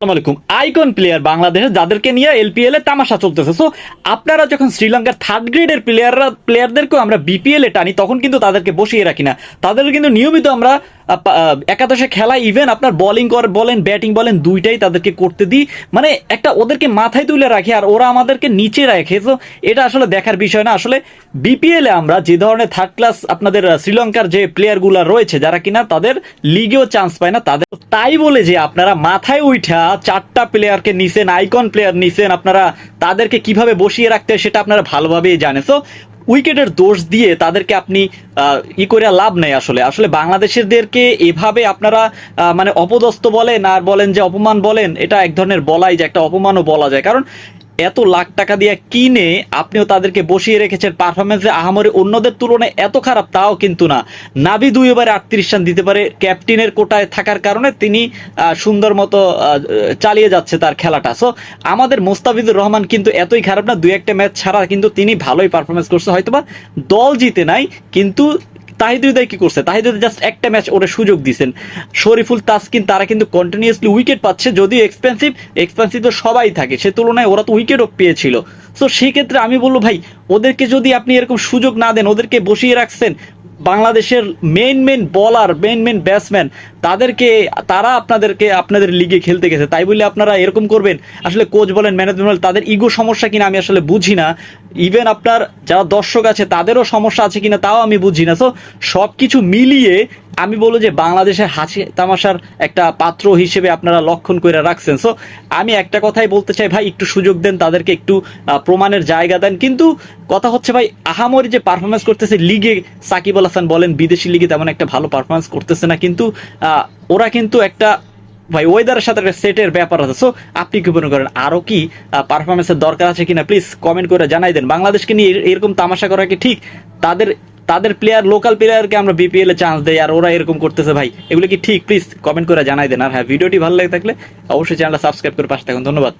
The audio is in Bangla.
আসসালামাইকুম। আইকন প্লেয়ার বাংলাদেশে যাদেরকে নিয়ে এলপিএল এ তামাশা চলতেছে। সো আপনারা যখন শ্রীলঙ্কার থার্ড গ্রেডের প্লেয়ারদেরকেও আমরা বিপিএল এ টানি, তখন কিন্তু তাদেরকে বসিয়ে রাখি না। তাদের কিন্তু নিয়মিত আমরা একাদশে খেলা, ইভেন আপনার বোলিং বলেন ব্যাটিং বলেন দুইটাই তাদেরকে করতে দিই। মানে একটা ওদেরকে মাথায় তুলে রাখি আর ওরা আমাদেরকে নিচে রাখে। তো এটা আসলে দেখার বিষয় না। আসলে বিপিএল এ আমরা যে ধরনের থার্ড ক্লাস আপনাদের শ্রীলঙ্কার যে প্লেয়ারগুলো রয়েছে যারা কিনা তাদের লিগেও চান্স পায় না, তাদের তাই বলে যে আপনারা মাথায় উঠা চারটা প্লেয়ারকে নিছেন, আইকন প্লেয়ার নিছেন, আপনারা তাদেরকে কিভাবে বসিয়ে রাখতে হয় সেটা আপনারা ভালোভাবেই জানেন। তো উইকেটের দোষ দিয়ে তাদেরকে আপনি করে লাভ নেই। আসলে আসলে বাংলাদেশিদেরকে এভাবে আপনারা মানে অপদস্থ বলেন আর বলেন যে অপমান বলেন, এটা এক ধরনের বলাই যায়, একটা অপমানও বলা যায়। কারণ এত লাখ টাকা দিয়ে কিনে আপনিও তাদেরকে বসিয়ে রেখেছেন। পারফরমেন্সে আহামরি অন্যদের তুলনায় এত খারাপ তাও কিন্তু না। নাভি 2 ওভারে 38 রান দিতে পারে, ক্যাপ্টেনের কোটায় থাকার কারণে তিনি সুন্দর মতো চালিয়ে যাচ্ছে তার খেলাটা। সো আমাদের মোস্তাফিজুর রহমান কিন্তু এতই খারাপ না, 2-1 ম্যাচ ছাড়া কিন্তু তিনি ভালোই পারফরমেন্স করছে। হয়তোবা দল জিতে নাই, কিন্তু তাহিদ হৃদয় কি করছে? তাহিদ হৃদয় জাস্ট একটা ম্যাচ ওরে সুযোগ দিয়েছেন। শরীফুল তাসকিন তারা কিন্তু কন্টিনিউয়াসলি উইকেট পাচ্ছে, যদিও এক্সপেন্সিভ তো সবাই থাকে, সে তুলনায় ওরা তো উইকেটও পেয়েছিল। সো সেই ক্ষেত্রে আমি বলবো ভাই, ওদেরকে যদি আপনি এরকম সুযোগ না দেন, ওদেরকে বসিয়ে রাখছেন, বাংলাদেশের মেইন বলার মেইন ব্যাটসম্যান তাদেরকে, তারা আপনাদের লিগে খেলতে গেছে, তাই বলে আপনারা এরকম করবেন? আসলে কোচ বলেন ম্যানেজমেন্ট বলেন, তাদের ইগো সমস্যা কিনা আমি আসলে বুঝি না। ইভেন আপনার যারা দর্শক আছে তাদেরও সমস্যা আছে কিনা তাও আমি বুঝি না। সো সবকিছু মিলিয়ে আমি বলবো যে বাংলাদেশের হাসি তামাশার একটা পাত্র হিসেবে আপনারা লক্ষণ করে রাখছেন। সো আমি একটা কথাই বলতে চাই ভাই, একটু সুযোগ দেন তাদেরকে, একটু প্রমাণের জায়গা দেন। কিন্তু কথা হচ্ছে ভাই, আহামরি যে পারফরমেন্স করতেছে লিগে, সাকিব আল হাসান বলেন বিদেশি লিগে তেমন একটা ভালো পারফরমেন্স করতেছে না, কিন্তু ওরা কিন্তু একটা ভাই ওয়েদারের সাথে একটা সেটের ব্যাপার আছে। সো আপনি কি মনে করেন আরো কি পারফরমেন্সের দরকার আছে কিনা? প্লিজ কমেন্ট করে জানাই দেন। বাংলাদেশকে নিয়ে এরকম তামাশা করা কি ঠিক? তাদের তাদের প্লেয়ার, লোকাল প্লেয়ারকে আমরা বিপিএল এ চান্স দেই আর ওরা এরকম করতেছে ভাই, এগুলো কি ঠিক? প্লিজ কমেন্ট করে জানাই দেন। আর হ্যাঁ, ভিডিওটি ভালো লাগে থাকলে অবশ্যই চ্যানেলটা সাবস্ক্রাইব করে পাশে থাকুন। ধন্যবাদ।